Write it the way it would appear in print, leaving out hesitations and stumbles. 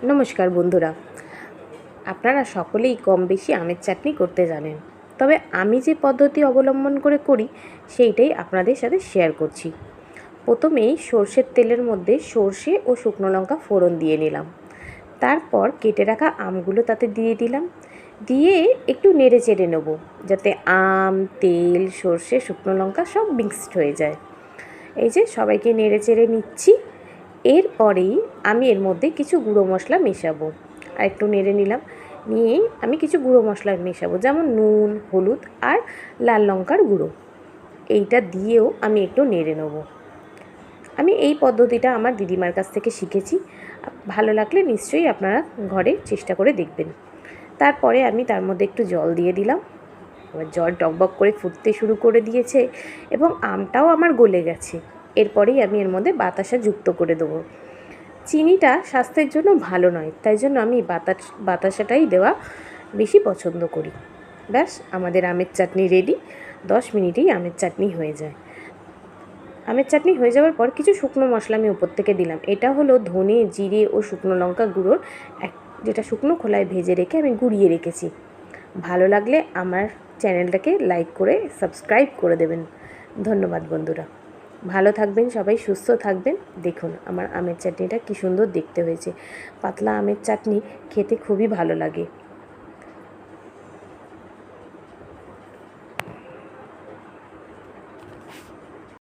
নমস্কার বন্ধুরা, আপনারা সকলেই কম বেশি আমের চাটনি করতে জানেন। তবে আমি যে পদ্ধতি অবলম্বন করে করি সেইটাই আপনাদের সাথে শেয়ার করছি। প্রথমেই সর্ষের তেলের মধ্যে সর্ষে ও শুকনো লঙ্কা ফোড়ন দিয়ে নিলাম। তারপর কেটে রাখা আমগুলো তাতে দিয়ে দিলাম, দিয়ে একটু নেড়ে চেড়ে নেব যাতে আম, তেল, সর্ষে, শুকনো লঙ্কা সব মিক্সড হয়ে যায়। এই যে সবাইকে নেড়ে চেড়ে নিচ্ছি। এরপরেই আমি এর মধ্যে কিছু গুঁড়ো মশলা মেশাবো। আর একটু নেড়ে নিলাম, নিয়ে আমি কিছু গুঁড়ো মশলা মেশাবো, যেমন নুন, হলুদ আর লাল লঙ্কার গুঁড়ো। এইটা দিয়েও আমি একটু নেড়ে নেব। আমি এই পদ্ধতিটা আমার দিদিমার কাছ থেকে শিখেছি। ভালো লাগলে নিশ্চয়ই আপনারা ঘরে চেষ্টা করে দেখবেন। তারপরে আমি তার মধ্যে একটু জল দিয়ে দিলাম। এবার জল টকবক করে ফুটতে শুরু করে দিয়েছে এবং আমটাও আমার গলে গেছে। এরপরেই আমি এর মধ্যে বাতাসা যুক্ত করে দেবো। চিনিটা স্বাস্থ্যের জন্য ভালো নয়, তাই জন্য আমি বাতাসাটাই দেওয়া বেশি পছন্দ করি। ব্যাস, আমাদের আমের চাটনি রেডি। 10 মিনিটেই আমের চাটনি হয়ে যায়। আমের চাটনি হয়ে যাওয়ার পর কিছু শুকনো মশলা আমি উপর থেকে দিলাম। এটা হলো ধনে, জিরে ও শুকনো লঙ্কা গুঁড়োর যেটা শুকনো খোলায় ভেজে রেখে আমি গুঁড়িয়ে রেখেছি। ভালো লাগলে আমার চ্যানেলটাকে লাইক করে সাবস্ক্রাইব করে দেবেন। ধন্যবাদ বন্ধুরা। ভালো থাকবেন সবাই, সুস্থ থাকবেন। দেখুন আমার আমের চাটনিটা কী সুন্দর দেখতে হয়েছে। পাতলা আমের চাটনি খেতে খুবই ভালো লাগে।